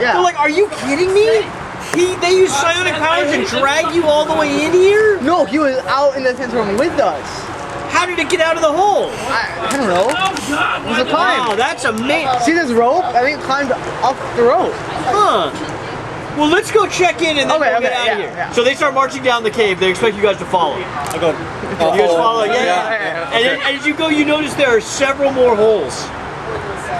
Yeah. They're like, are you kidding me? They use psionic powers and drag you all the way in here? No, he was out in the tent room with us. How did it get out of the hole? I don't know. It was a climb. Wow, that's amazing. See this rope? I think it climbed up the rope. Huh. Well, let's go check in and then we'll get out of here. Yeah. So they start marching down the cave. They expect you guys to follow. I go. You guys follow? Yeah. And as you go, you notice there are several more holes.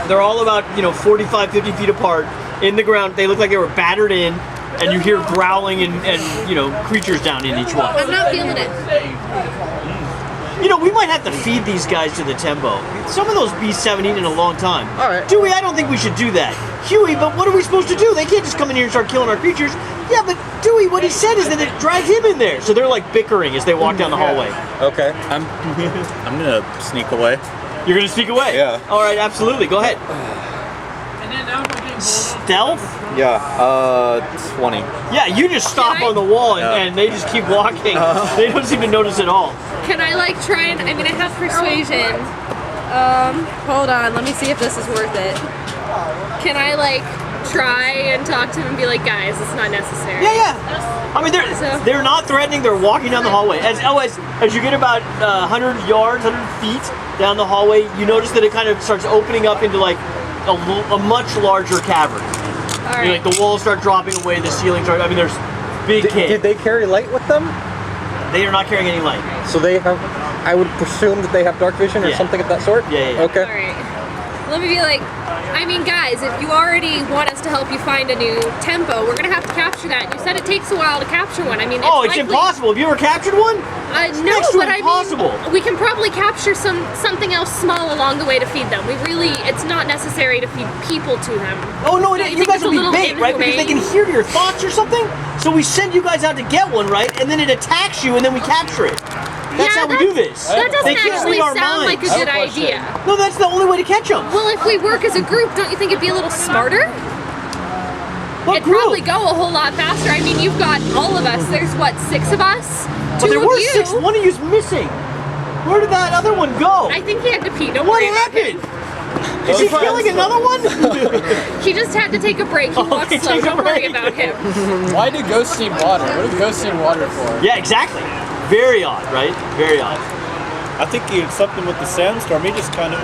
They're all about 45, 50 feet apart in the ground. They look like they were battered in, and you hear growling and creatures down in each one. I'm not feeling it. We might have to feed these guys to the tempo. Some of those beasts haven't eaten in a long time. All right. Dewey, I don't think we should do that. Huey, but what are we supposed to do? They can't just come in here and start killing our creatures. Yeah, but Dewey, what he said is that it dragged him in there. So they're like bickering as they walk down the hallway. Okay, I'm gonna sneak away. You're gonna sneak away? Yeah. All right, absolutely. Go ahead. Stealth? Yeah, 20. Yeah, you just stop on the wall and they just keep walking. They don't seem to notice at all. Can I try and, I have persuasion. Hold on, let me see if this is worth it. Can I try and talk to him and be like, guys, it's not necessary? Yeah. I mean, they're not threatening. They're walking down the hallway. As you get about 100 yards, 100 feet down the hallway, you notice that it kind of starts opening up into a much larger cavern. All right. The walls start dropping away, the ceiling starts. I mean, there's big cave. Did they carry light with them? They are not carrying any light. So they have. I would presume that they have dark vision or something of that sort. Yeah. Okay. All right. Let me be guys, if you already want us to help you find a new tempo, we're gonna have to capture that. You said it takes a while to capture one. It's impossible. Have you ever captured one? No, but impossible. we can probably capture something else small along the way to feed them. It's not necessary to feed people to them. Oh no, you guys will be bait, right? Because they can hear your thoughts or something. So we send you guys out to get one, right? And then it attacks you, and then we capture it. That's how we do this. That doesn't they can't actually read our sound minds. like a good idea. No, that's the only way to catch them. Well, if we work as a group, don't you think it'd be a little smarter? It'd probably go a whole lot faster. You've got all of us. There's 6 of us? But there Two were of you. 6. One of you's missing. Where did that other one go? I think he had to pee. Don't what worry happened? about him. Is he killing another one? He just had to take a break. He walks slow. Don't worry about him. Why do ghosts need water? What do ghosts need water for? Yeah, exactly. Very odd, right? Very odd. I think he had something with the sandstorm. He just kind of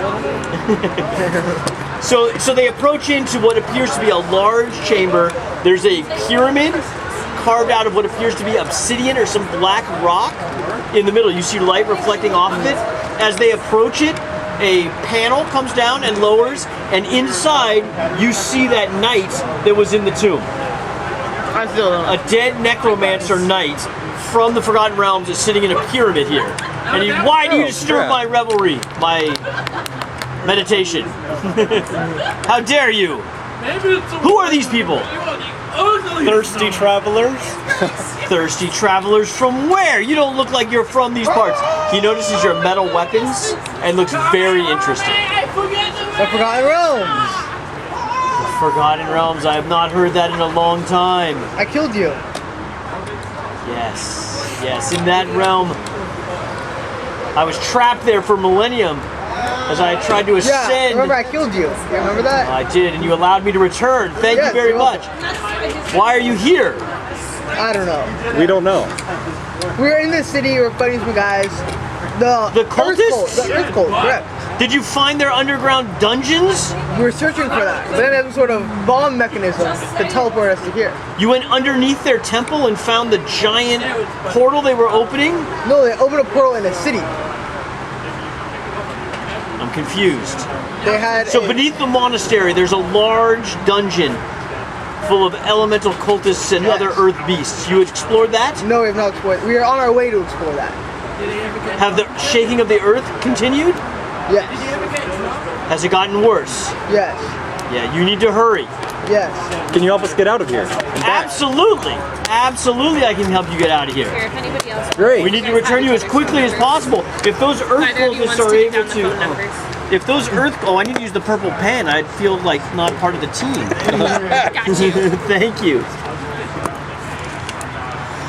So they approach into what appears to be a large chamber. There's a pyramid carved out of what appears to be obsidian or some black rock in the middle. You see light reflecting off of it. As they approach it, a panel comes down and lowers, and inside you see that knight that was in the tomb. A dead necromancer knight from the Forgotten Realms is sitting in a pyramid here. And why do you disturb my revelry, my meditation? How dare you? Who are these people? thirsty travelers. Thirsty travelers from where? You don't look like you're from these parts. He notices your metal weapons and looks very interested. The Forgotten Realms. Forgotten Realms, I have not heard that in a long time. I killed you. Yes, in that realm. I was trapped there for millennium as I tried to ascend. Yeah, remember I killed you. You remember that? I did, and you allowed me to return. Thank you very much. Why are you here? I don't know. We don't know. We're in the city, we're fighting some guys. The cultists? The Earth Cult, correct. Did you find their underground dungeons? We were searching for that, but then there's some sort of bomb mechanism to teleport us to here. You went underneath their temple and found the giant portal they were opening? No, they opened a portal in the city. I'm confused. They had beneath the monastery, there's a large dungeon full of elemental cultists and other earth beasts. You explored that? No, we have not explored. We are on our way to explore that. Have the shaking of the earth continued? Yes. Has it gotten worse? Yes. Yeah, you need to hurry. Yes. Can you help us get out of here? Absolutely. Absolutely, I can help you get out of here. Here, if anybody else. Great. We need to return you as quickly as possible. If those earth cultists are able to... If those I need to use the purple pen. I'd feel like not part of the team. Got you. Thank you.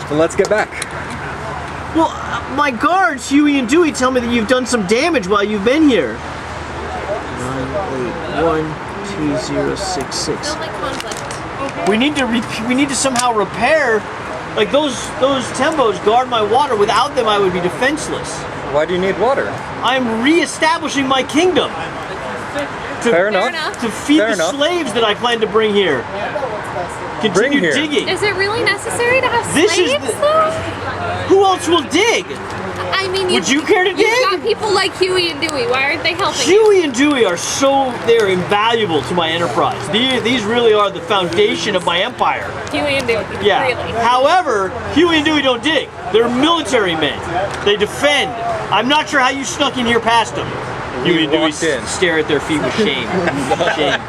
Then let's get back. Well, my guards, Huey and Dewey, tell me that you've done some damage while you've been here. 9812066. Don't like conflict. We need to somehow repair. Like those tempos guard my water. Without them, I would be defenseless. Why do you need water? I'm re-establishing my kingdom. Fair enough. To feed Fair the enough. slaves that I plan to bring here. Continue here. digging. Is it really necessary to have This is slaves, the- though? Who else will dig? I mean, Would you care to you've dig? got people like Huey and Dewey. Why aren't they helping? Huey and Dewey are they're invaluable to my enterprise. These really are the foundation of my empire. Huey and Dewey. Yeah. Really. However, Huey and Dewey don't dig. They're military men. They defend. I'm not sure how you snuck in here past them. Huey and Dewey walked in. stare at their feet with shame. Shame.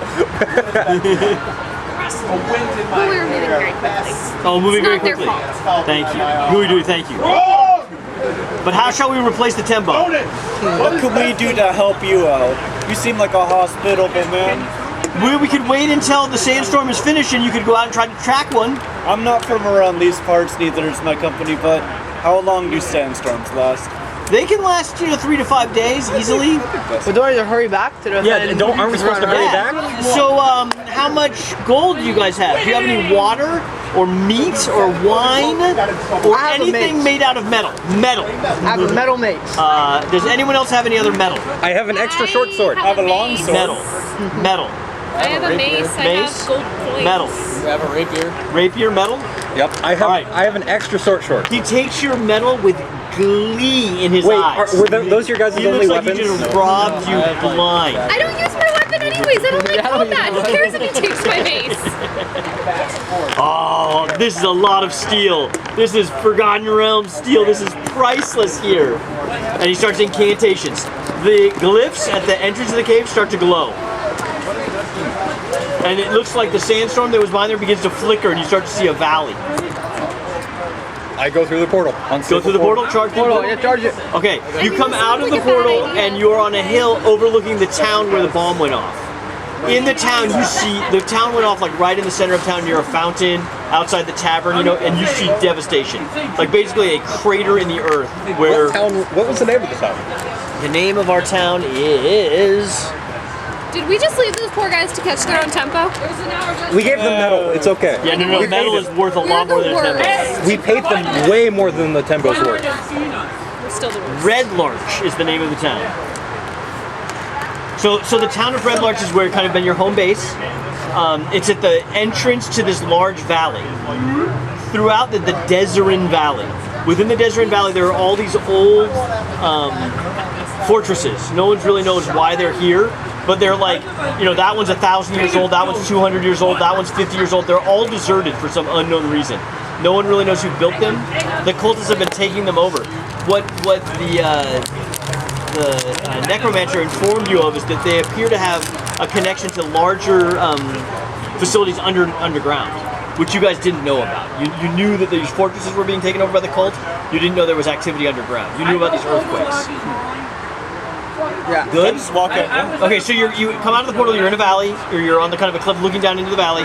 Well, we were moving very quickly. Oh, moving It's very not their quickly. fault. Thank you. Huey Dewey, thank you. But how shall we replace the tempo? What can we do to help you out? You seem like a hospitable man. We could wait until the sandstorm is finished and you could go out and try to track one. I'm not from around these parts, neither is my company, but how long do sandstorms last? They can last 3 to 5 days easily. But don't you hurry back to the Yeah, aren't we supposed to hurry back? So, how much gold do you guys have? Do you have any water, or meat, or wine, or I have a anything mace. made out of metal? Metal. I have a metal mace. Does anyone else have any other metal? I have an extra short sword. I have a long mace. sword. Metal. Metal. I have a mace. I Mace. have gold coins. Metal. You have a rapier. Rapier, metal. Yep. I Alright. have an extra short sword. He takes your metal with glee in his Wait, eyes. were those your guys' He only looks like weapons? he just robbed you blind. I don't use my weapon anyways. I don't like combat. Who cares if he takes my mace? Oh, this is a lot of steel. This is Forgotten Realms steel. This is priceless here. And he starts incantations. The glyphs at the entrance of the cave start to glow. And it looks like the sandstorm that was behind there begins to flicker and you start to see a valley. I go through the portal. Go through the portal, charge through the Portal, yeah, portal. charge it. Okay, you mean, come this out sounds of the like a bad portal idea. and you're on a hill overlooking the town where the bomb went off. In the town, you see the town went off like right in the center of town near a fountain outside the tavern, and you see devastation, like basically a crater in the earth. Where What was the name of the town? the name of our town is. Did we just leave those poor guys to catch their own tempo? We gave them metal. It's okay. Yeah, no, We metal paid is worth a lot more than a You're the tempo. We paid them way more than the tempo's worth. We're still the worst. Red Larch is the name of the town. So the town of Red Larch is where kind of been your home base. It's at the entrance to this large valley. Throughout the Deserin Valley. Within the Deserin Valley, there are all these old fortresses. No one really knows why they're here, but they're like, that one's 1,000 years old, that one's 200 years old, that one's 50 years old. They're all deserted for some unknown reason. No one really knows who built them. The cultists have been taking them over. What the necromancer informed you of is that they appear to have a connection to larger facilities underground, which you guys didn't know about. You knew that these fortresses were being taken over by the cult. You didn't know there was activity underground. You knew about these earthquakes. Yeah. Good? Just walk up. Okay, so you come out of the portal, you're in a valley, or you're on the kind of a cliff looking down into the valley.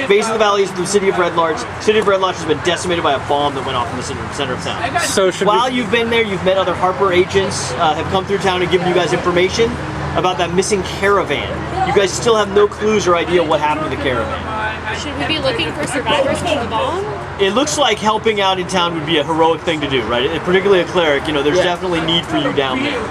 Base of the valley is the city of Red Larch. City of Red Larch has been decimated by a bomb that went off in the center of town. So should While you've been there, you've met other Harper agents, have come through town and given you guys information about that missing caravan. You guys still have no clues or idea what happened to the caravan. Should we be looking for survivors from the bomb? It looks like helping out in town would be a heroic thing to do, right? Particularly a cleric, there's definitely need for you down there.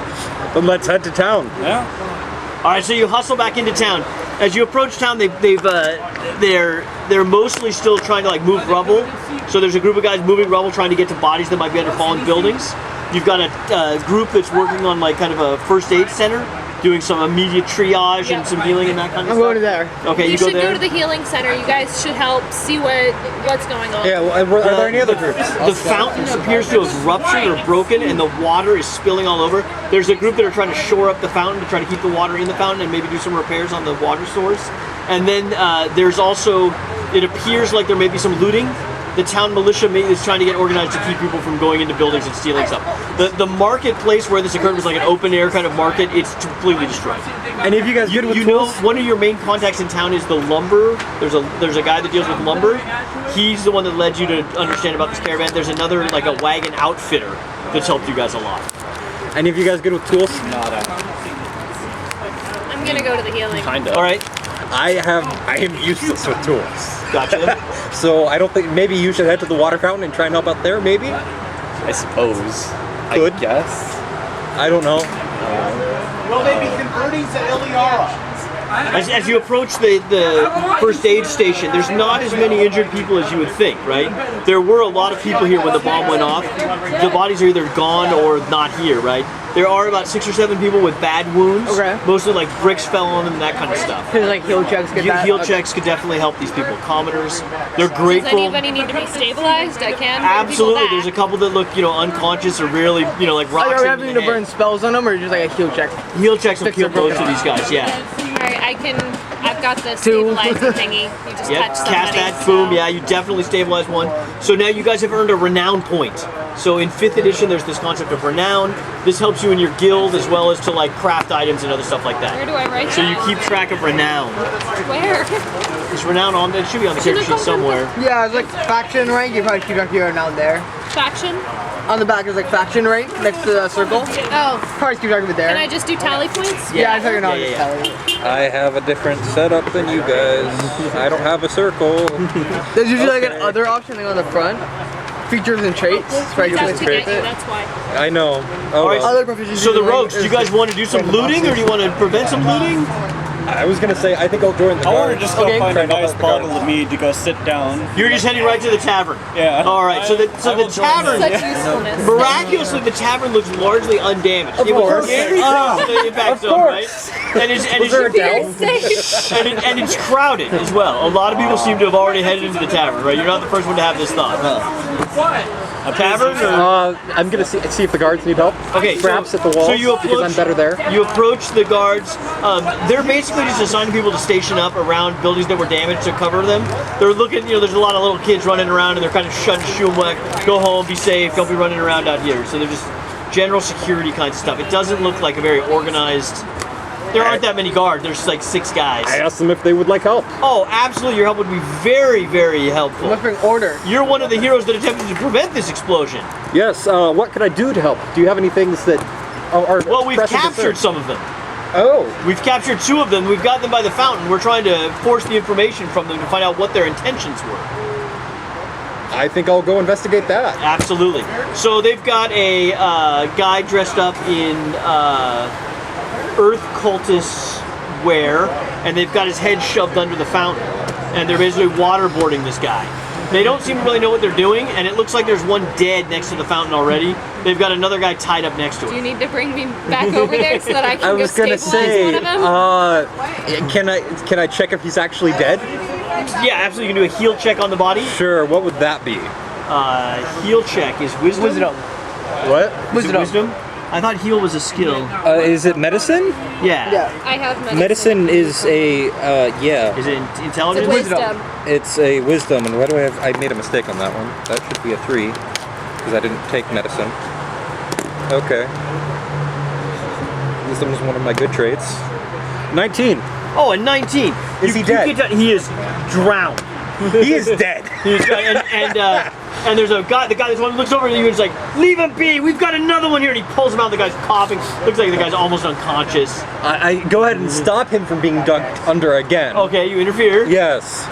Then let's head to town. Yeah. All right, so you hustle back into town. As you approach town, they're mostly still trying to move rubble. So there's a group of guys moving rubble, trying to get to bodies that might be under fallen buildings. You've got a group that's working on kind of a first aid center, doing some immediate triage and some healing and that kind of I'm stuff. going to there. Okay, You you go should there. go to the healing center. You guys should help see what's going on. Yeah, well, are there any other groups? The fountain appears to have ruptured or broken, and the water is spilling all over. There's a group that are trying to shore up the fountain to try to keep the water in the fountain and maybe do some repairs on the water source. And then there's also, it appears like there may be some looting. The town militia is trying to get organized to keep people from going into buildings and stealing stuff. The marketplace where this occurred was like an open air kind of market. It's completely destroyed. Any of you guys good with You tools? know, one of your main contacts in town is the lumber. There's a guy that deals with lumber. He's the one that led you to understand about this caravan. There's another a wagon outfitter that's helped you guys a lot. Any of you guys good with tools? Nada. I'm gonna go to the healing. Kinda. All right. I am useless with tools. Gotcha. So I don't think, maybe you should head to the water fountain and try and help out there, maybe? I suppose. Good. I guess. I don't know. Will they be converting to Iliara? As you approach the first aid station, there's not as many injured people as you would think, right? There were a lot of people here when the bomb went off. The bodies are either gone or not here, right? There are about 6 or 7 people with bad wounds. Okay. Mostly like bricks fell on them and that kind of stuff. Because like heal checks get that. Heal checks could definitely help these people. Commoners, they're Does grateful. anybody need to be stabilized? I can. bring Absolutely. people There's a back. couple that look, unconscious or really, like rocks. Are you in having the to burn head. spells on them, or just like a heal check? Heal checks will Fix kill their most of broken these guys. Yeah. Alright, I've got the stabilizing thingy. You just Yep, touch somebody. cast that, so- boom, yeah, you definitely stabilize one. So now you guys have earned a renown point. So in 5th edition, there's this concept of renown. This helps you in your guild as well as to like craft items and other stuff like Where that. do I write So that? you keep track of renown. Where? Is renown on there? It should be on the character sheet somewhere. Yeah, it's like faction rank. You probably keep track of your now there. Faction? On the back is like faction rank next to the circle. Oh, Probably keep track of it there. can I just do tally points? Yeah, I thought you're not Yeah, just I have a different setup than you guys. I don't have a circle. There's usually like an Okay. other option like on the front. Features and traits. Right, you That's can to get scrape you, it. that's why. I know. Oh, All right. well. Other proficiencies. So the like, rogues, do you guys want to do some looting or do you want to prevent some looting? I was gonna say, I think I'll join the I want guard. to just go Okay. find Try a and help nice out the bottle guards. of mead to go sit down. You're just heading right to the tavern. Yeah. All right. So the tavern. Such usefulness. Miraculously, the tavern looks largely undamaged. It was course. very close to the impact zone, right? And it's there a You're safe. and it's crowded as well. A lot of people seem to have already headed into the tavern, right? You're not the first one to have this thought. A tavern or? I'm gonna see if the guards need help. Okay, Perhaps at the walls, so you because I'm better there. You approach the guards. They're basically just assigning people to station up around buildings that were damaged to cover them. They're looking, there's a lot of little kids running around and they're kind of shutting shumwek. Go home, be safe, don't be running around out here. So they're just general security kinds of stuff. It doesn't look like a very organized. There aren't that many guards. There's like 6 guys. I asked them if they would like help. Oh, absolutely. Your help would be very, very helpful. Must bring order. You're one of the heroes that attempted to prevent this explosion. Yes. What can I do to help? Do you have any things that are? Well, we've pressing captured concerns? some of them. Oh. We've captured 2 of them. We've got them by the fountain. We're trying to force the information from them to find out what their intentions were. I think I'll go investigate that. Absolutely. So they've got a guy dressed up in Earth cultist wear, and they've got his head shoved under the fountain, and they're basically waterboarding this guy. They don't seem to really know what they're doing, and it looks like there's one dead next to the fountain already. They've got another guy tied up next to Do you him. need to bring me back over there so that I can I was go gonna stabilize say, one of them? can I check if he's actually dead? Yeah, absolutely. You can do a heal check on the body. Sure. What would that be? Heal check is wisdom. Wisdom. What? Is it wisdom? I thought heal was a skill. Is it medicine? Yeah. Yeah. I have Medicine is a yeah. Is it intelligence? It's wisdom. It's a wisdom, and why do I have? I made a mistake on that one. That should be a 3 because I didn't take medicine. Okay. Wisdom is one of my good traits. 19. Oh, a 19. Is he dead? He is drowned. He is dead. And there's a guy, the guy that's one looks over at you and is like, leave him be, we've got another one here. And he pulls him out, the guy's coughing. Looks like the guy's almost unconscious. I go ahead and stop him from being dunked under again. Okay, you interfere. Yes.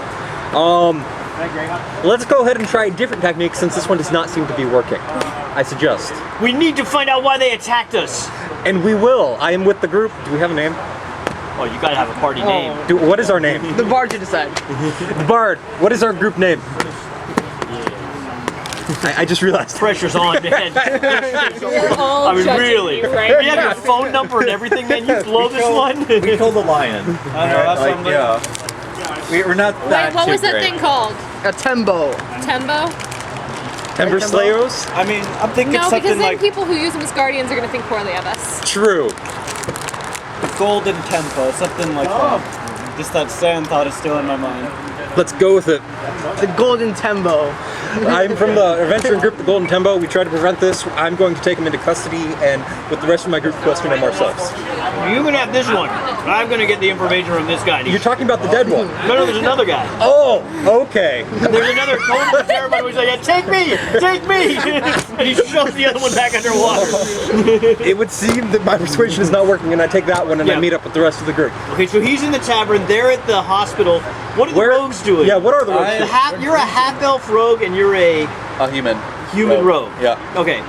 Let's go ahead and try a different technique since this one does not seem to be working. I suggest. We need to find out why they attacked us. And we will. I am with the group. Do we have a name? Oh, you gotta have a party name. What is our name? The bard to decide. The Bard. What is our group name? I just realized. Pressure's on, man. We're all I mean, judging really. you right We have now. your phone number and everything, man. You blow this one. We killed a lion. I know, that's Like, something. yeah. We're not that Wait, what too was that great. thing called? A tembo. Tembo? Ember Slayers? I mean, I'm thinking No, because something then like people who use them as guardians are going to think poorly of us. True. golden tempo, something like that. Just that sand thought is still in my mind. Let's go with it. The golden tembo. I'm from the adventuring group, the Golden Tembo. We tried to prevent this. I'm going to take him into custody and with the rest of my group question him ourselves. You can have this one. I'm gonna get the information from this guy. You're talking about the dead one. No, there's another guy. Oh, okay. There's another totally terrified one. He's like, yeah, take me! And he shoves the other one back underwater. It would seem that my persuasion is not working and I take that one and I meet up with the rest of the group. Okay, so he's in the tavern, they're at the hospital. What are the rogues doing? Yeah, what are the rogues doing? You're a half-elf rogue and you're a human rogue. Yeah. Okay.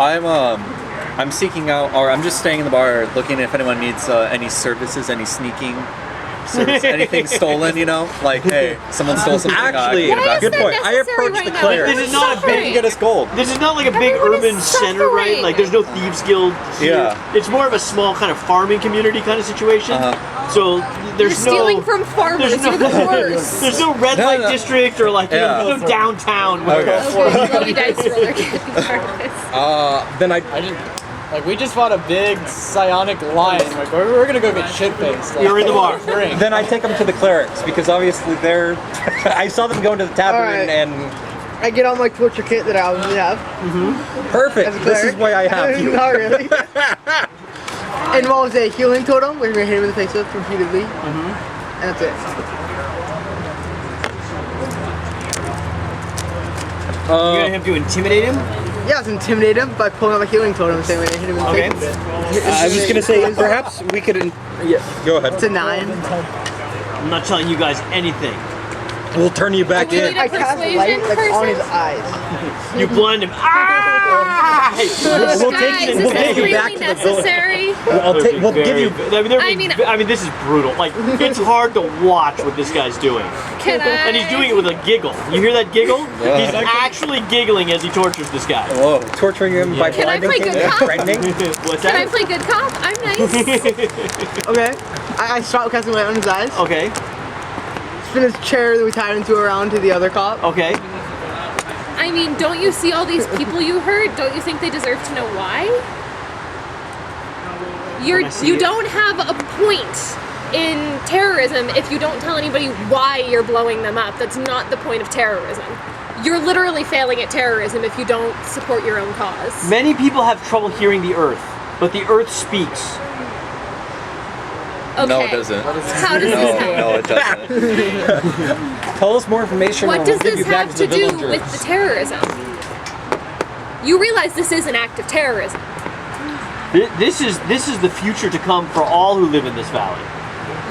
I'm seeking out, or I'm just staying in the bar, looking if anyone needs any services, any sneaking service, anything stolen. You know, like hey, someone stole something. Actually, good point. I approached the cleric. This is not a big. Get us gold. This is not like a big urban center, right? Like there's no thieves guild here. Yeah. It's more of a small kind of farming community kind of situation. So there's You're stealing from farmers. You're the worst. There's no red light district or like there's no downtown. Okay, you guys rather get these artists. Then I didn't. Like we just fought a big psionic lion. Like we're gonna go get shit faced. Like, you're in the bar. Then I take them to the clerics because obviously they're. I saw them go into the tavern and. I get on my torture kit that I always have. Perfect. This is why I have you. Not really. Involves a healing totem, which we're gonna hit him in the face with repeatedly. And that's it. You're gonna have to intimidate him? Yeah, let's intimidate him by pulling out a healing totem the same way I hit him in the face. I was gonna say perhaps we could. Go ahead. It's a 9. I'm not telling you guys anything. We'll turn you back in. I cast light like on his eyes. You blind him. We'll take you back to the village. We'll give you. I mean, this is brutal. Like, it's hard to watch what this guy's doing. And he's doing it with a giggle. You hear that giggle? He's actually giggling as he tortures this guy. Whoa. Torturing him by blinding him and threatening. What's Can that? I play good cop? I'm nice. Okay. I start casting light on his eyes. Okay. Spin his chair that we tied into around to the other cop. Okay. I mean, don't you see all these people you hurt? Don't you think they deserve to know why? You don't have a point in terrorism if you don't tell anybody why you're blowing them up. That's not the point of terrorism. You're literally failing at terrorism if you don't support your own cause. Many people have trouble hearing the earth, but the earth speaks. Okay. No, it doesn't. How does this happen? No, it doesn't. Tell us more information. What or does we'll give this you back have to to the do villagers. with the terrorism? You realize this is an act of terrorism. This is the future to come for all who live in this valley.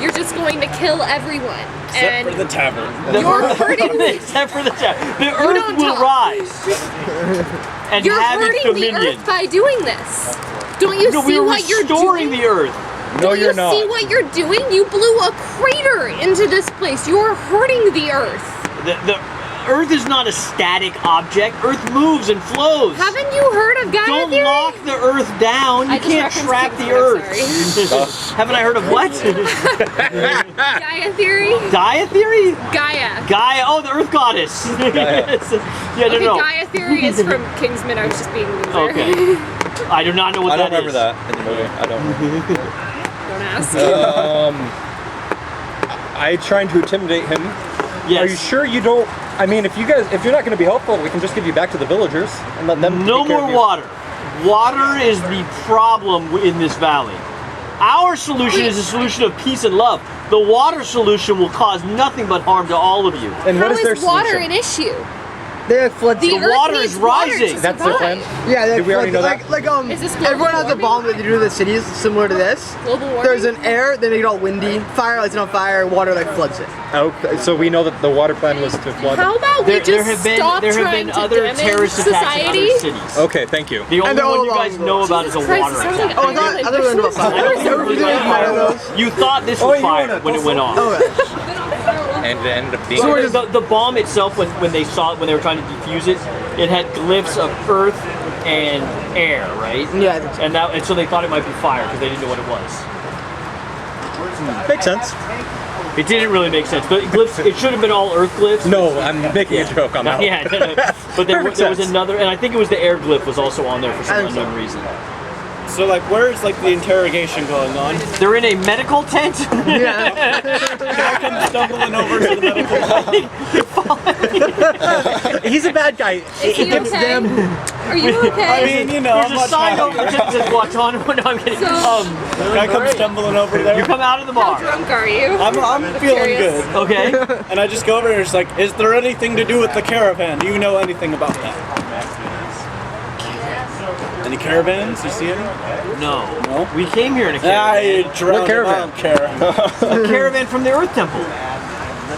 You're just going to kill everyone. Except for the tavern. You're hurting Except for the tavern. The You earth don't will talk. rise. And You're have its hurting the dominion. earth by doing this. Don't you No, see we're what you're restoring doing? the earth. No, Don't you're you not. see what you're doing? You blew a crater into this place. You're hurting the earth. The earth is not a static object. Earth moves and flows. Haven't you heard of Gaia Don't theory? lock the earth down. You I just can't referenced trap King's the Road, earth. Haven't I heard of what? Gaia theory? Gaia theory? Gaia. Gaia. Oh, the earth goddess. Yes. Yeah, Okay, no. Gaia theory is from Kingsman. I was just being a loser. Okay. I do not know what I that don't remember is. that in the movie. I don't. Don't ask. I trying to intimidate him. Yes. Are you sure you don't? I mean, if you're not going to be helpful, we can just give you back to the villagers and let them. No take care more of you. water. Water is the problem in this valley. Our solution is a solution of peace and love. The water solution will cause nothing but harm to all of you. And How what is their is water solution? an issue? They have flood The season. earth water needs is water rising. to That's their plan? survive. Yeah, they have Did we already flood- know like Is this global everyone has a warming? bomb that they do to the cities similar to this. Global warming? There's an air, then they get all windy. Fire lights it on fire, water like floods it. Okay, so we know that the water plan was to flood. How about we just stop there have trying been to other damage terrorist attacks in society? other cities. Okay, thank you. The only And they're one all you guys along know the about is a Jesus Christ, water it sounds attack. Oh, I thought they were about fire. Never Never did one of those. You thought this was fire when it went off. And it ended up being. So the bomb itself, when they saw it, when they were trying to defuse it, it had glyphs of earth and air, right? Yeah. And so they thought it might be fire because they didn't know what it was. Makes sense. It didn't really make sense. But glyphs, it should have been all earth glyphs. No, I'm making a joke on that. Yeah, but there was sense. another, and I think it was the air glyph was also on there for some unknown reason. So like, where's like the interrogation going on? They're in a medical tent. Yeah. Can I come stumbling over to the medical tent? He's a bad guy. Is he okay? Are you okay? I mean, you know, There's I'm a much sign happier. over that says Guantanamo. No, I'm kidding. So- I come stumbling over there. You come out of the How bar. drunk are you? I'm feeling Curious. good. Okay. And I just go over and it's like, is there anything to do with the caravan? Do you know anything about that? Any caravans? You see any? No. No? We came here in a I caravan. drowned. caravan? I don't care. A caravan from the Earth Temple.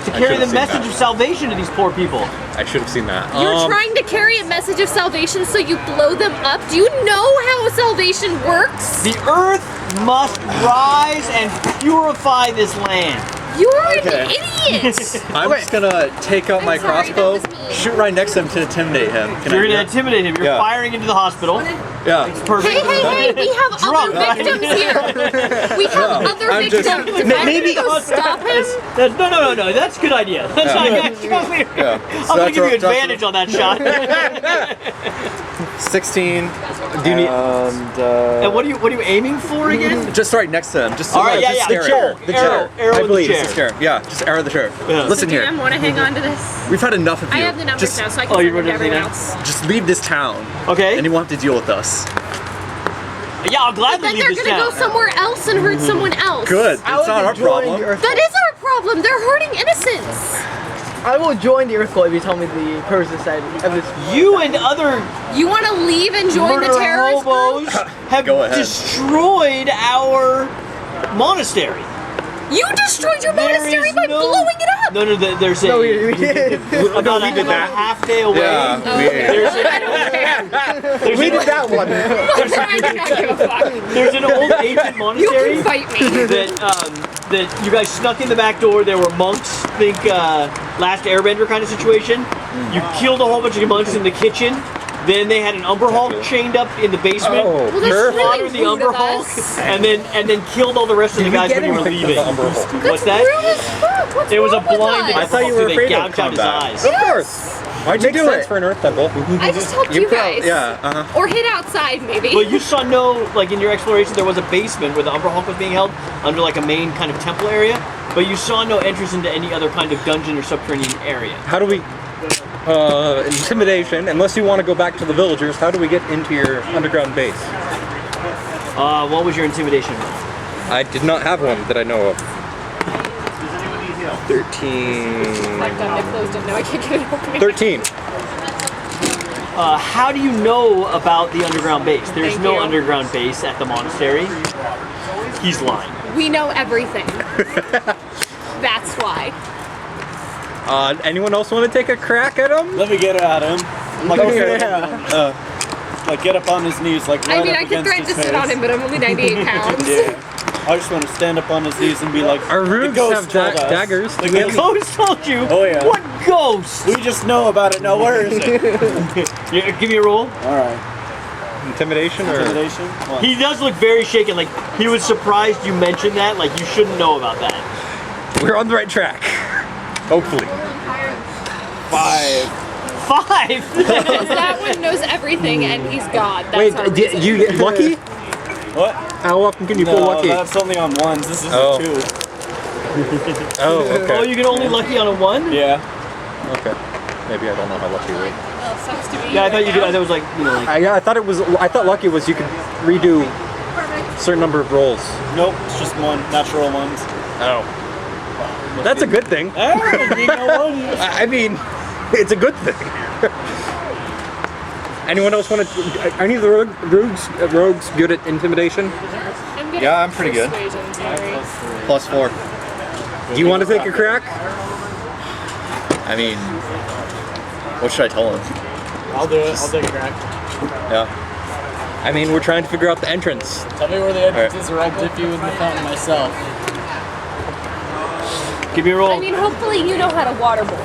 To carry the seen message that. of salvation to these poor people. I should have seen that. You're trying to carry a message of salvation, so you blow them up? Do you know how salvation works? The Earth must rise and purify this land. You're an idiot! I'm just gonna take out my I'm sorry, crossbow, that was mean. shoot right next to him to intimidate him. Can You're I do gonna that? intimidate him. You're Yeah. firing into the hospital. Yeah. Perfect. Hey, we have Drunk, other right? victims here. We have other I'm just- victims. If I'm Maybe gonna go stop him. No. That's a good idea. That's not Yeah. actually I'm Yeah. gonna give you advantage on that shot. 16. Do you need And what are you aiming for again? Just right next to him. Just All right, just yeah. scare The him. chair. Arrow I in the believe. chair. Scare him. Yeah, just arrow the chair. Yeah. Listen here. I want to hang on to this. We've had enough of you. I have the numbers just, now, so I can Oh, you send it wrote to everything everyone down? else. Just leave this town. Okay. And you won't have to deal with us. Yeah, I'll gladly Then leave they're this gonna town. go somewhere else and hurt someone else. Good. I It's will not our join problem. the Earth That is our problem. They're hurting innocents. I will join the Earth Cult if you tell me the purpose side of this. You and other You want to leave and join the murder terrorist hobos group? have Go ahead. destroyed our monastery. You destroyed your There monastery is by no- blowing it up. No, there's a No, we did. about we did that. a half day away. Yeah. There's We an- did that one. I do not give a fuck. There's an old ancient You monastery can fight me. that you guys snuck in the back door. There were monks, think Last Airbender kind of situation. You killed a whole bunch of monks in the kitchen. Then they had an Umber Hulk chained up in the basement. Oh, Well, that's perfect. really Slaughtered the rude Umber of Hulk, us. and then killed all the rest of the Did we guys get when you were anything from leaving. the Umber Hulk? What's that? Rude as fuck. What's It was a wrong with blinding. us? I thought you were Umber Hulk, afraid they of gouged out his combat. eyes. Of course. Why'd you Makes do sense it? For an Earth Temple. I just helped you guys. Yeah. Uh-huh. Or hid outside, maybe. But you saw no, like in your exploration, there was a basement where the Umber Hulk was being held under like a main kind of temple area, but you saw no entrance into any other kind of dungeon or subterranean area. How do we... intimidation, unless you want to go back to the villagers, how do we get into your underground base? What was your intimidation roll? I did not have one that I know of. 13... Like that, they closed it. Now I can't get it open. 13. How do you know about the underground base? There's Thank no you. underground base at the monastery. He's lying. We know everything. That's why. Anyone else want to take a crack at him? Let me get at him. Like, Yeah. like get up on his knees, like right I mean, up I could against threaten his to sit face. on him, but I'm only 98 pounds. Yeah. I just want to stand up on his knees and be like, Our "The roots ghost have told us. daggers. The Do we have ghost- Ghost told you? Oh, yeah. What ghost? We just know about it. Now where is it? Yeah, give me a roll. All right. Intimidation or... Intimidation. One. He does look very shaken, like he was surprised you mentioned that, like you shouldn't know about that. We're on the right track. Hopefully. 5. 5! That one knows everything, and he's God. That's Wait, our reason. you get lucky? What? How often can you pull No, lucky? that's only on ones. This is Oh. a 2. Oh, okay. Oh, you can only lucky on a 1? Yeah. Okay. Maybe I don't know how lucky we are. Well, sucks to be Yeah, I thought you could. I thought it was like, you know, like. I thought it was. I thought lucky was you could redo a certain number of rolls. Nope. It's just one. Natural ones. Oh. That's a good thing. You know one. I mean, it's a good thing. Anyone else want to? Are any of the rogues good at intimidation? I'm good Yeah, at I'm pretty good. persuasion, sorry. +4. Do you want to take a crack? I mean, what should I tell him? I'll do it. I'll take a crack. Yeah. I mean, we're trying to figure out the entrance. Tell me where the entrance is, or I'll dip you in the fountain myself. Give me a roll. I mean, hopefully you know how to waterboard.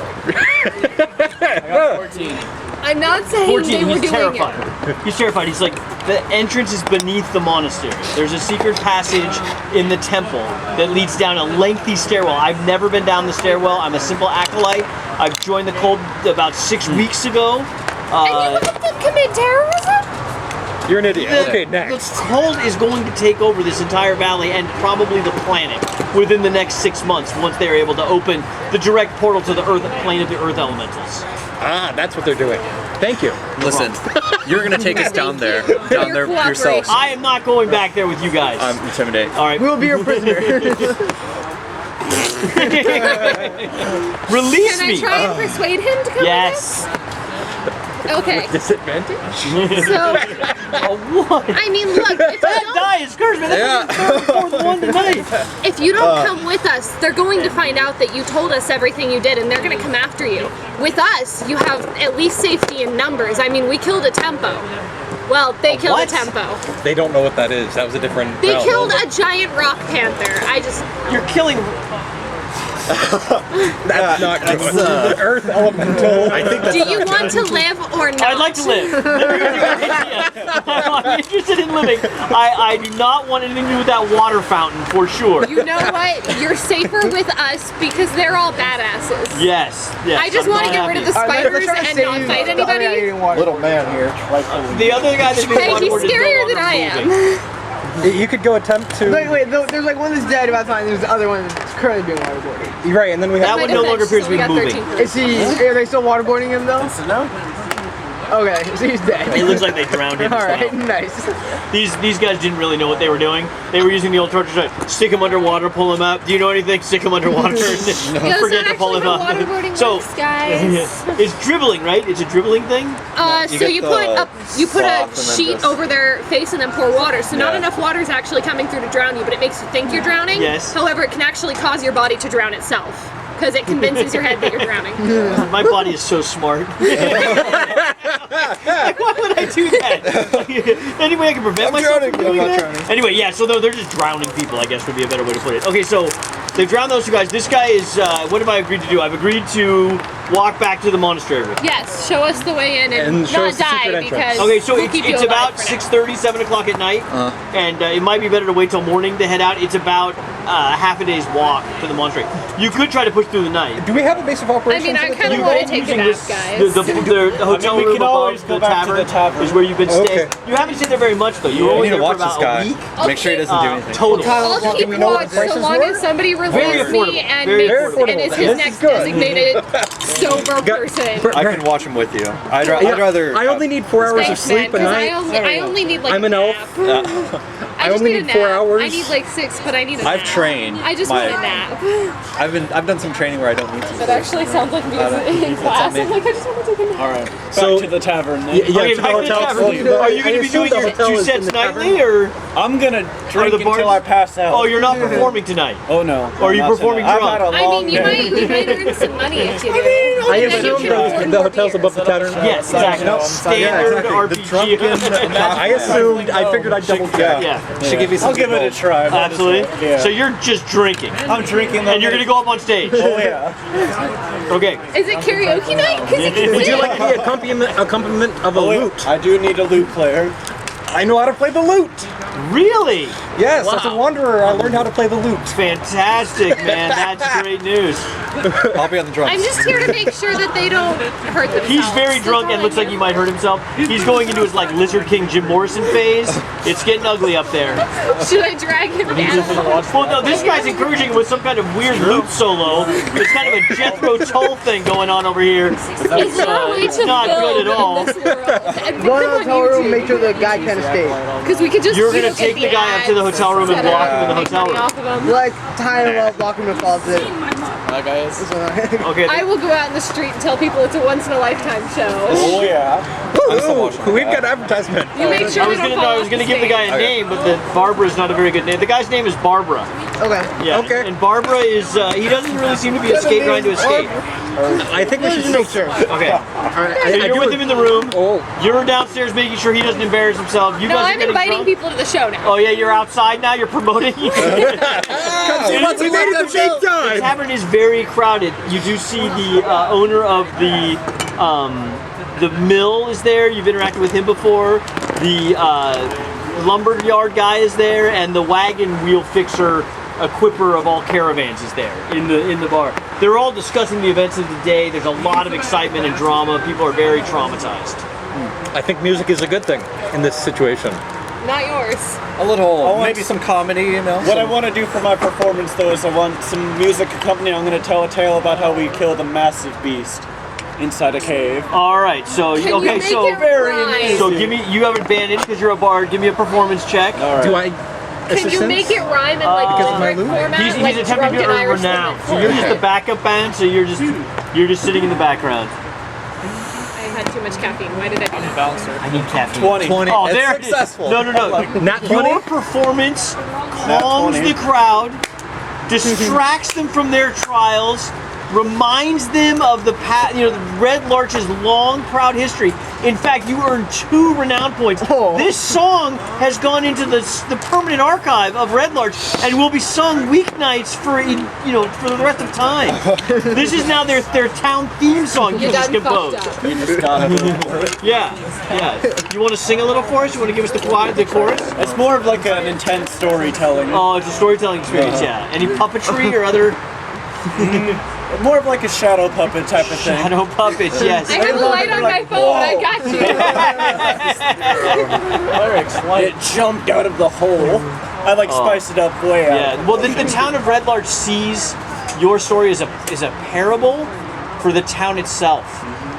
I got 14. I'm not saying 14, they were he's doing terrified. it. He's terrified. He's like, the entrance is beneath the monastery. There's a secret passage in the temple that leads down a lengthy stairwell. I've never been down the stairwell. I'm a simple acolyte. I've joined the cult about 6 weeks ago. And you helped them commit terrorism? You're an idiot. Okay, The next. cold is going to take over this entire valley and probably the planet within the next 6 months once they're able to open the direct portal to the Earth plane of the Earth elementals. Ah, that's what they're doing. Thank you. Listen, you're gonna take us down there Your yourself. I am not going back there with you guys. Intimidate. All right, We will be your prisoner. release Can I me. try and persuade him to come Yes. with us? Okay. Disadvantage? So, What? I mean, look, if That you don't, die is cursed, man. That's the fourth one tonight. if you don't come with us, they're going to find out that you told us everything you did, and they're going to come after you. With us, you have at least safety in numbers. I mean, we killed a tempo. Well, they killed what? a tempo. They don't know what that is. That was a different. They realm. killed a giant rock panther. You're killing. That's not good. The Earth Elemental. I think that's Do you want to live or not? I'd like to live. I'm interested in living. I do not want anything to do with that water fountain for sure. You know what? You're safer with us because they're all badasses. Yes. I just want to get rid of the spiders and not fight anybody. Little man here. The other guy that's been Hey, he's scarier than I am. You could go attempt to. Wait, there's like one that's dead about to find. There's the other one that's currently being waterboarded. You're right, and then we have. That one no longer appears to be moving. Is he? Are they still waterboarding him though? No. Okay, so he's dead. It looks like they drowned him All as right, well. nice. These guys didn't really know what they were doing. They were using the old torture to stick him underwater, pull him up. Do you know anything? Stick him underwater. Forget to pull him up. So guys. it's dribbling, right? It's a dribbling thing. So get you the put a sloth and then sheet just- over their face and then pour water. So not Yeah. enough water is actually coming through to drown you, but it makes you think you're drowning. Yes. However, it can actually cause your body to drown itself because it convinces your head that you're drowning. My body is so smart. Like, why would I do that? Any way I can prevent myself from doing that? Anyway, yeah, so they're just drowning people, I guess would be a better way to put it. Okay, so they drowned those two guys. This guy is, what have I agreed to do? I've agreed to walk back to the monastery with you. Yes, show us the way in and show not us the die secret entrance. because Okay, so we'll keep you it's alive about for now. 6:30, 7 o'clock at night, and it might be better to wait till morning to head out. It's about half a day's walk to the monastery. You could try to push through the night. Do we have a base of I operations? mean, I for the kind of team? want to take a Using nap, this- guys. The hotel we room can always above go the back to tavern, the tavern. is where you've been staying. Okay. You haven't stayed there very much though. You were We only need to there for watch this about a guy. week. Make sure he doesn't do anything. Total. I'll Do keep we know what watch the so prices long were? as somebody Very relieves affordable. me and Very makes affordable. and is This his is next good. designated sober person. I can watch him with you. I'd Yeah, rather. I only need 4 hours of Thanks, man, sleep a 'cause night. I only need like I'm a an elf. nap. I just only need a need 4 nap. hours. I need like 6, but I need a I've nap. trained. I just my- want a nap. I've done some training where I don't need to. That actually sounds like me in class. I'm like, I just want to take a nap. All right. So- Back to the tavern then. Yeah, Okay, to back the to the hotel. tavern. Well, Are you I going to be assume doing the your hotel 2 is in sets the tavern. nightly, or I'm gonna drink the until bars- I pass out. oh, you're not performing tonight? Oh no. Or are you not performing tonight. drunk? I've had a I long mean, you might earn some money if you do. I And then you assume can afford the more hotel's beers. above the tavern. Yes, exactly. No, Standard exactly. RPG. The drunken. I assumed. I figured I'd double check. Yeah, Should give you some. I'll give it a try. absolutely. Yeah. So you're just drinking, I'm drinking. and you're gonna go up on stage. Oh yeah. Okay. Is it karaoke night? Because you can Would you sing. like the accompaniment of a Oh, yeah. lute? I do need a lute player. I know how to play the lute. Really? Yes, as a Wow. wanderer, I learned how to play the lute. Fantastic, man. That's great news. I'll be on the drums. I'm just here to make sure that they don't hurt themselves. He's very drunk and looks like he might hurt himself. He's going into his like Lizard King Jim Morrison phase. It's getting ugly up there. Should I drag him down? Well, no, this guy's encouraging him with some kind of weird lute solo. It's kind of a Jethro Tull thing going on over here. Is there a way It's to not build good at all. in this world? And Go in the hotel room, make sure the guy can't escape. Because we could just You're gonna look take at the guy up to the ads hotel room and instead lock of him in the make hotel money room. off of them. Like, tie him up, lock him in the closet. Hi guys. Okay. I will go out in the street and tell people it's a once in a lifetime show. Oh yeah. Ooh, we've got advertisement. You make sure I was we don't gonna, fall I was off gonna the give the guy stage. a name, but the Barbara is not a very good name. The guy's name is Barbara. Okay. Yeah. Okay. And Barbara is he doesn't really seem to be a skate trying to escape. I think we should Just make sure. Okay. I So you're do with it- him in the room. Oh. You're downstairs making sure he doesn't embarrass himself. You No, guys are I'm getting inviting drunk. people to the show now. Oh yeah, you're outside now. You're promoting. We made it the big The time. tavern is very crowded. You do see the owner of the mill is there. You've interacted with him before. The lumberyard guy is there, and the wagon wheel fixer, equipper of all caravans, is there in the bar. They're all discussing the events of the day. There's a lot of excitement and drama. People are very traumatized. I think music is a good thing. in this situation? Not yours. A little, want- maybe some comedy, you know. What I want to do for my performance, though, is I want some music accompanying. I'm going to tell a tale about how we killed a massive beast inside a cave. All right, so Can you okay, make so it rhyme? so give me. You have advantage because you're a bard. Give me a performance check. All right. Do I Can you assistance? make it rhyme in like Because of my different loot? format? He's like attempting to drunken earn Irish renown. women? So you're just the backup band. So you're just sitting in the background. I had too much caffeine. Why did I do that? Bouncer. I need caffeine. 20. 20. Oh, It's there it is. successful. No. Not 20? Your performance Not calms 20. the crowd, distracts them from their trials, reminds them of the past, the Red Larch's long, proud history. In fact, you earned 2 renown points. Oh. This song has gone into the permanent archive of Red Larch and will be sung weeknights for the rest of time. This is now their town theme song you You just done composed. fucked up. You just got it. Yeah. You want to sing a little for us? You want to give us the chorus? It's more of like an intense storytelling. Oh, it's a storytelling experience, yeah. Any puppetry or other More of like a shadow puppet type of thing. shadow puppets? Yes. I have a light on my phone. I got you. Lyrics, like It jumped out of the hole. I like spiced it up way out. Yeah. Well, the town of Red Larch sees your story as a parable for the town itself.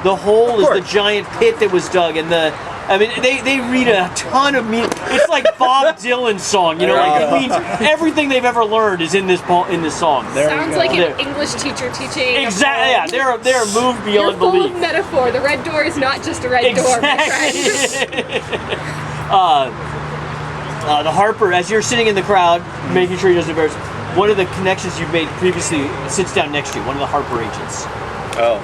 The hole is the giant pit that was dug, and they read a ton of It's like Bob Dylan's song, like it means everything they've ever learned is in this song. Sounds like There. an English teacher teaching. Exactly. Yeah, they're moved You're beyond full belief. of metaphor. The red door is not just a red door, my friend. The Harper, as you're sitting in the crowd, making sure he doesn't embarrass, one of the connections you've made previously sits down next to you, one of the Harper agents. Oh.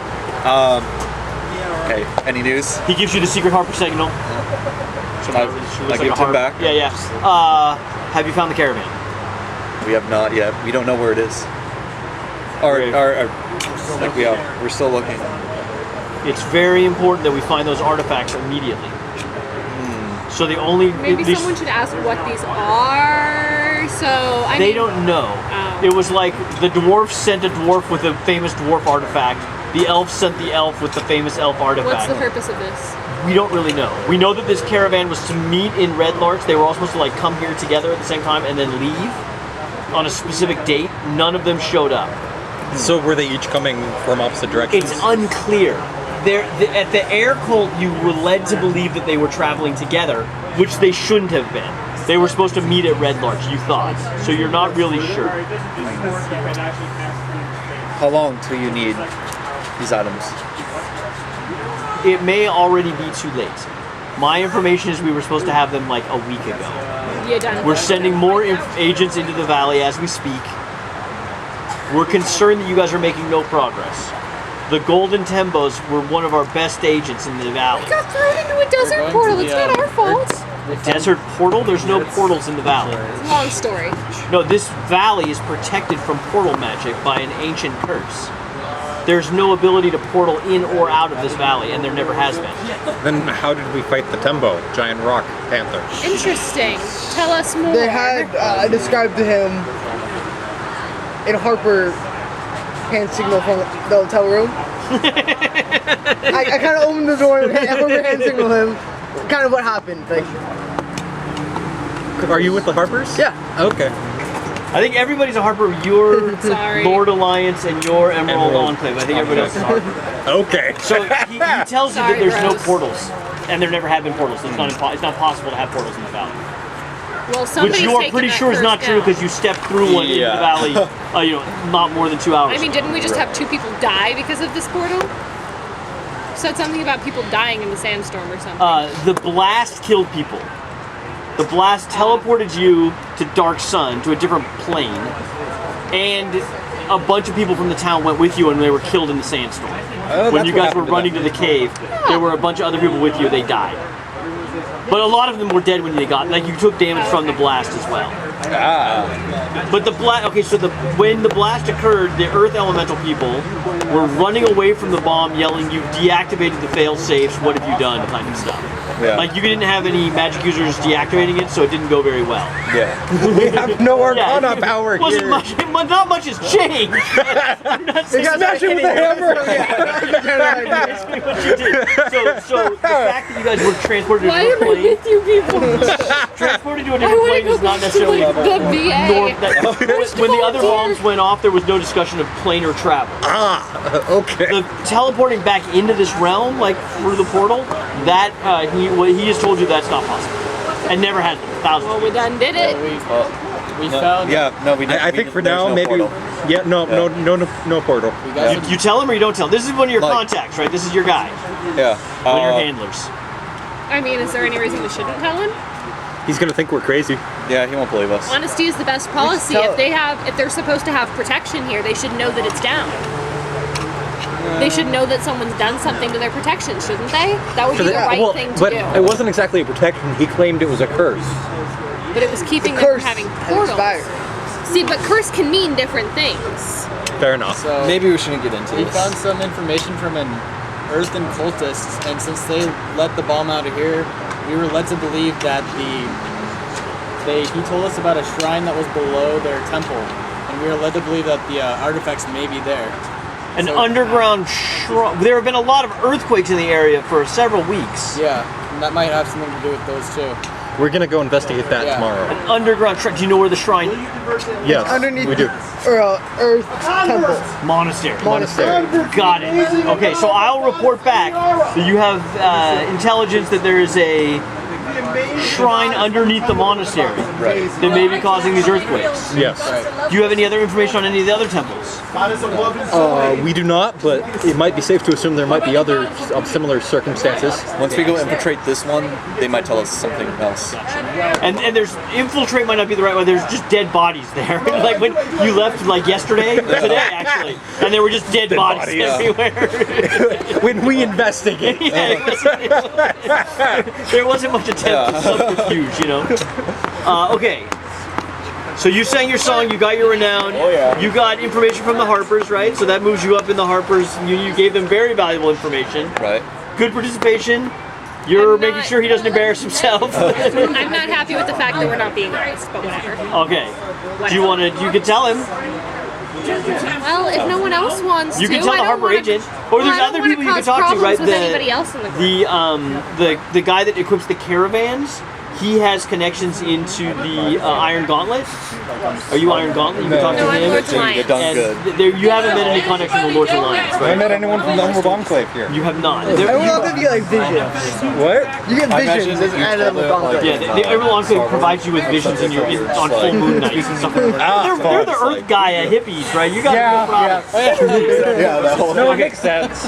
Hey, any news? He gives you the secret Harper signal. I give it to him back. Yeah. Have you found the caravan? We have not yet. We don't know where it is. We're still looking. It's very important that we find those artifacts immediately. So the only Maybe someone should ask what these are. So they don't know. Oh. It was like the dwarf sent a dwarf with a famous dwarf artifact. The elf sent the elf with the famous elf artifact. What's the purpose of this? We don't really know. We know that this caravan was to meet in Red Larch. They were all supposed to come here together at the same time and then leave on a specific date. None of them showed up. So were they each coming from opposite directions? It's unclear. At the air cult, you were led to believe that they were traveling together, which they shouldn't have been. They were supposed to meet at Red Larch, you thought. So you're not really sure. How long till you need these items? It may already be too late. My information is we were supposed to have them like a week ago. You done? We're sending more agents into the valley as we speak. We're concerned that you guys are making no progress. The Golden Tembos were one of our best agents in the valley. got thrown into a desert going portal. to It's the, not our fault. The desert portal? There's no portals in the valley. Long story. No, this valley is protected from portal magic by an ancient curse. There's no ability to portal in or out of this valley, and there never has been. Then how did we fight the Tembo, giant rock panther? Interesting. Tell us more. They had described to him in Harper hand signal from the hotel room. I kind of opened the door and hand signaled him. Kind of what happened. Are you with the Harpers? Yeah. Okay. I think everybody's a Harper. Your Sorry. Lord Alliance and your Emerald Emerald. Enclave. I think everybody else is a Harper. Okay. So he tells you that Sorry, there's no bros. portals, and there never have been portals. It's not possible to have portals in the valley. Well, Which somebody's you're taken pretty that sure is curse not true down. because you stepped through one into the valley, not more than 2 hours. I mean, didn't we just have 2 people die because of this portal? Said something about people dying in the sandstorm or something. The blast killed people. The blast teleported you to Dark Sun, to a different plane, and a bunch of people from the town went with you and they were killed in the sandstorm. Oh, When that's you what guys were happened to running to them. the cave, there were a bunch of other people with you, they died. But a lot of them were dead when they got, you took damage from the blast as well. But the blast. Okay, so when the blast occurred, the Earth Elemental people were running away from the bomb, yelling, "You've deactivated the fail safes. What have you done?" kind of stuff. Yeah. Like you didn't have any magic users deactivating it, so it didn't go very well. Yeah. We have no Arcana it power wasn't here. much. Not much has changed. I'm not saying Smash it with a hammer. basically what you did. So the fact that you guys were transported to a Why different am I plane, with you people? transported to a I different want plane to is go not back to necessarily like the VA. when the other bombs went off, there was no discussion of planar travel. Okay. The teleporting back into this realm, like through the portal, that he has told you that's not possible, and never has been. Thousands. Well, we done did it. We found. Yeah, no, we didn't. I think for there's now, no maybe. portal. Yeah, no portal. We got some, You tell him or you don't tell him. This is one of your Like- contacts, right? This is your guy, Yeah. one of your handlers. I mean, is there any reason we shouldn't tell him? He's gonna think we're crazy. Yeah, he won't believe us. Honesty is the best policy. tell- If they're supposed to have protection here, they should know that it's down. They should know that someone's done something to their protection, shouldn't they? That would be the right thing to but do. it wasn't exactly a protection. He claimed it was a curse. But it was keeping them Curse from having has portals. expired. See, but curse can mean different things. Fair enough. so Maybe we shouldn't get into we this. found some information from an Earthen cultist, and since they let the bomb out of here, we were led to believe that he told us about a shrine that was below their temple, and we were led to believe that the artifacts may be there. An So- underground shrine. There have been a lot of earthquakes in the area for several weeks. Yeah, and that might have something to do with those too. We're gonna go investigate that Yeah. tomorrow. Underground shrine. Do you know where the shrine? Yes, Underneath we do. Earth Temple. Monastery. Monastery. Got it. Okay, so I'll report back that you have intelligence that there is a shrine underneath the monastery that may be causing these earthquakes. Yes. Do you have any other information on any of the other temples? We do not, but it might be safe to assume there might be others of similar circumstances. Once we go infiltrate this one, they might tell us something else. And there's infiltrate might not be the right one. There's just dead bodies there. Like when you left, like yesterday, today actually, and there were just dead bodies bodies. everywhere. When we investigate. Yeah, there wasn't much attempt to subterfuge, you know. Okay. So you sang your song, you got your renown. Oh, yeah. You got information from the Harpers, right? So that moves you up in the Harpers. You gave them very valuable information. Right. Good participation. You're I'm making not- sure he doesn't embarrass himself. I'm not happy with the fact that we're not being honest, but whatever. Okay. Do you want to? You can tell him. Well, if no one else wants You to, can tell I the don't Harper wanna- agent, or there's I don't other wanna people you can cause talk to, problems right? With anybody else in the group. The guy that equips the caravans. He has connections into the Iron Gauntlet. Are you Iron Gauntlet? You can talk No, to I'm him. Lord's You're Alliance. done And good. you haven't met any contacts from the Lord's Alliance, I right? met anyone from the Emerald Enclave here. You have not. Everyone else you get like visions. What? You get I imagine visions that you and told the it, gauntlet. like, Yeah, the Emerald Enclave provides you with visions on full moon nights and stuff like that. They're the Earth Gaia hippies, right? You got no problem. Yeah, that whole No, it makes sense.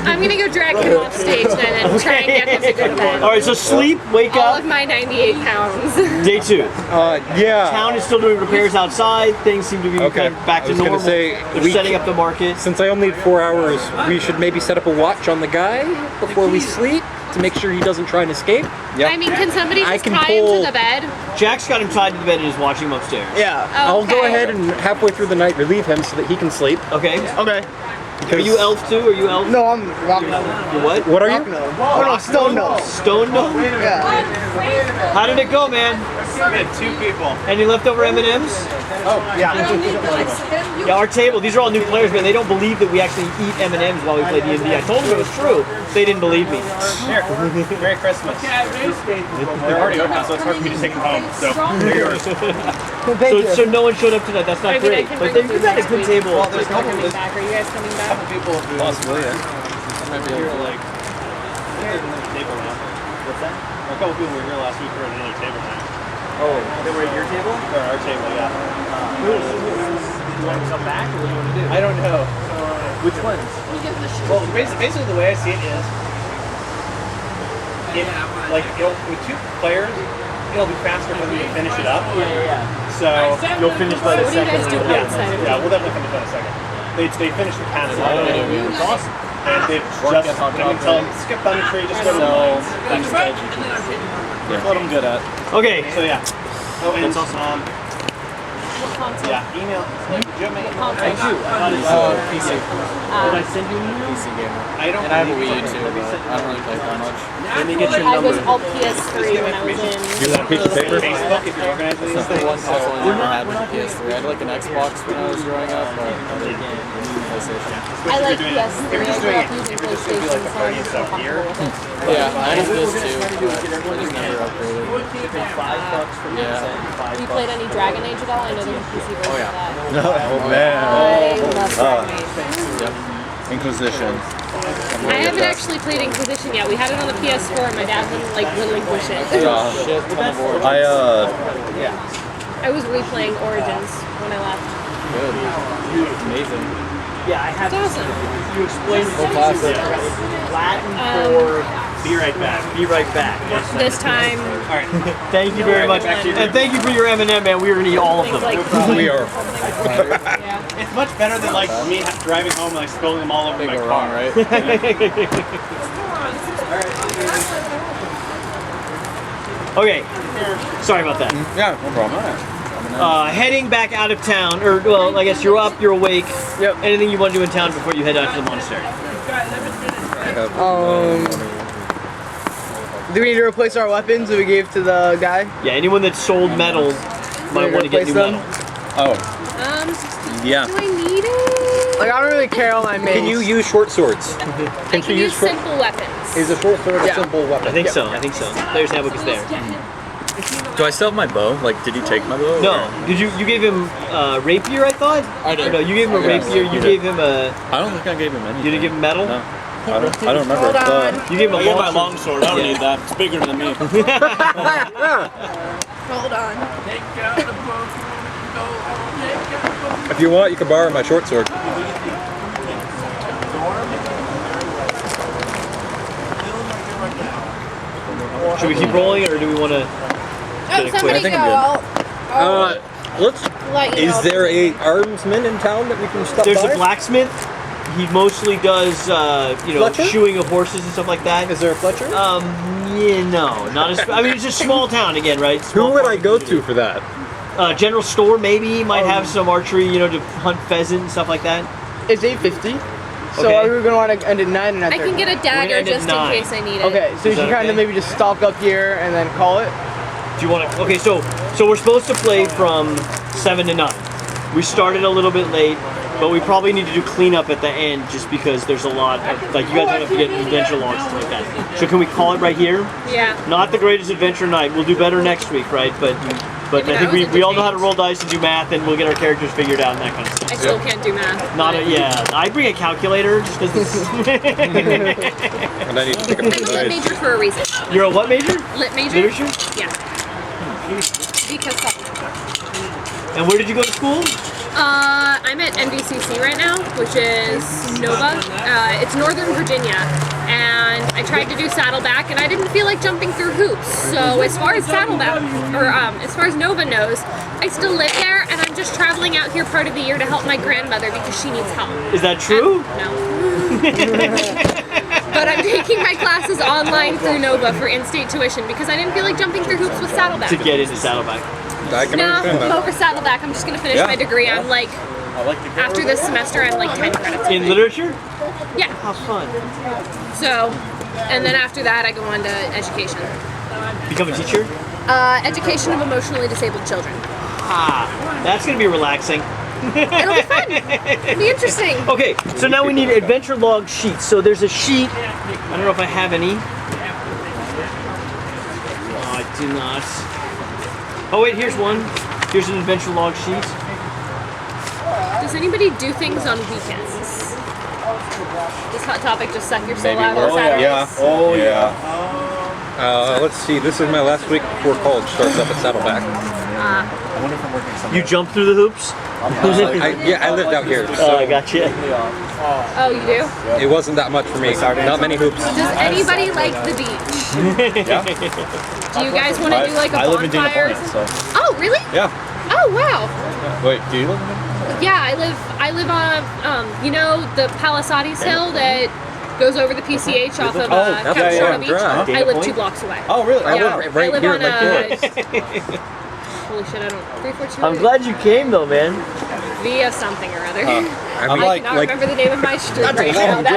I'm gonna go drag him off stage then and try and get him to go to bed. All right, so sleep, wake All up. of my 98 pounds. Day 2. Yeah. Town is still doing repairs outside. Things seem to be Okay. kind of back I to was gonna normal. say, They're we- setting up the market. Since I only need 4 hours, we should maybe set up a watch on the guy before we sleep to make sure he doesn't try and escape. I mean, can somebody I just can tie him pull- to the bed? Jack's got him tied to the bed and is watching him upstairs. Yeah. I'll go Okay. ahead and halfway through the night relieve him so that he can sleep. Okay. Okay. Are you elf too? Are you elf? No, I'm rock gnome. You what? What are Rock you? gnome. Oh no, stone gnome. Stone gnome? Yeah. How did it go, man? Two people. Any leftover M&Ms? Yeah, our table. These are all new players, man. They don't believe that we actually eat M&Ms while we play D&D. I told them it was true. They didn't believe me. Here. Merry Christmas. They're already open, so it's hard for me to take them home. So, they're yours. So no one showed up tonight. That's not Maybe I great. can But bring you've got a good table. Are you coming back? Are you guys coming back? People who Possibly, yeah. table now. What's that? A couple people were here last week for another table now. Oh, they were at your table? Or our table, yeah. Do you want to come back, or what do you want to do? I don't know. Which ones? Well, basically the way I see it is, if, like, with two players, it'll be faster for them to finish it up. Yeah. So You'll finish by the What do you guys second. do outside of yeah, we'll definitely finish that in a second. They finished the cannon. That's awesome. And they've just, I mean, tell them, skip down the tree, just go to the lines. That's what I'm good at. Okay. So yeah. Oh, and That's awesome. What console? Email. What console? PC. Did I send you an email? PC gamer. I don't. And I have a Wii U too, but I don't really play that much. Let me get your I was number. all PS3 when I was in. You want a piece of paper? Facebook if you're organizing these That's the things. one console I never had was a PS3. I had like an Xbox when I was growing up, but I didn't PlayStation. I like PS3. I grew up using PlayStation, so I was so comfortable with it. Yeah, I had this too, but I just never upgraded. Yeah. You played any Dragon Age at all? I know there's a PC version of that. Oh man. I love Dragon Age. Yep. Inquisition. I haven't actually played Inquisition yet. We had it on the PS4 and my dad wouldn't like relinquish it. Shit on the board. I was replaying Origins when I left. Good. Amazing. Yeah, I have. It's awesome. You explained Full classic. Latin for be right back. Be right back. This time, All right. Thank you very much, and thank you for your M&M, man. We're gonna eat all of things them. like We are. yeah. It's much better than like me driving home and like spilling them all over They my go car. wrong, right? Okay, sorry about that. Yeah, no problem. Heading back out of town, or well, I guess you're up, you're awake. Yep. Anything you want to do in town before you head out to the monastery? Do we need to replace our weapons that we gave to the guy? Yeah, anyone that sold metal might want to get new replace them? metal. Oh, yeah. Do I need it? Like, I don't really care on my mace. Can you use short swords? I can use simple weapons. Is a short sword a simple weapon? I think so. I think so. Player's handbook is there. Do I still have my bow? Like, did you take my bow? No, did you gave him rapier? I thought. I did. Or no, you gave him a Yes, rapier. You you gave him a. I don't think I gave him anything. You didn't give him metal. No. I don't remember. Hold on. You gave him a I get my long long sword. I don't need that. It's bigger than me. Hold on. If you want, you can borrow my short sword. Should we keep rolling, or do we want to get it Somebody quick? go. I'll Let's. let you know. Is there a armsman in town that we can stop There's by? a blacksmith. He mostly does, Fletcher? shoeing of horses and stuff like that. Is there a Fletcher? Yeah, no, not as. I mean, it's a small town again, right? Who Small would I farming go community. to for that? General store maybe might have some archery, to hunt pheasant and stuff like that. It's 8:50. So Okay. are we gonna want to end at 9 and not I can 30? get a dagger end at just in 9. case I need it. Okay, so you Is that should kind okay? of maybe just stalk up here and then call it. Do you want to? Okay, so we're supposed to play from 7 to 9. We started a little bit late, but we probably need to do cleanup at the end just because there's a lot of, like, you guys have to get adventure logs and stuff like that. So can we call it right here? Yeah. Not the greatest adventure night. We'll do better next week, right? But Maybe I that think was we all know how to interesting. roll dice and do math, and we'll get our characters figured out and that kind of stuff. I still can't do math. Not a, yeah. I bring a calculator just because. And I need to pick up I'm a the lit dice. major for a reason. You're a what major? Lit major? Literature. Yeah. Because And where did you go to school? I'm at NVCC right now, which is Nova. It's Northern Virginia, and I tried to do Saddleback, and I didn't feel like jumping through hoops. So as far as Saddleback, or as far as Nova knows, I still live there, and I'm just traveling out here part of the year to help my grandmother because she needs help. Is that true? No. But I'm taking my classes online through Nova for in-state tuition because I didn't feel like jumping through hoops with Saddleback. To get into Saddleback. I can No, understand I'm that. over Saddleback. I'm just gonna finish Yeah. my degree. I'm like, I like the after this semester, I'm like 10 credits. In literature? Yeah. How fun. So, and then after that, I go on to education. Become a teacher? Education of emotionally disabled children. Ah, that's gonna be relaxing. It'll be fun. It'll be interesting. Okay, so now we need adventure log sheets. So there's a sheet. I don't know if I have any. Oh, I do not. Oh wait, here's one. Here's an adventure log sheet. Does anybody do things on weekends? This hot topic just suck your soul Maybe out we're- on Saturdays. Yeah. Oh yeah. Let's see. This is my last week before college starts up at Saddleback. I wonder if I'm working somewhere. You jump through the hoops? I lived out here, Oh, so I got you. Oh, you do? it wasn't that much for me. Not many hoops. Does anybody like the beach? Do you guys want to do like a I live in bonfire? Dana Point, so. Oh, really? Yeah. Oh, wow. Wait, do you live in Yeah, I live on, the Palisades Hill that goes over the PCH off of that's Capistrano a Beach. drive. I live 2 blocks away. Oh, really? Yeah, I live right I live here on in Lake Forest. Holy shit, I don't. 342. I'm glad you came though, man. Via something or other. I I mean, cannot remember the name of my street right now. That's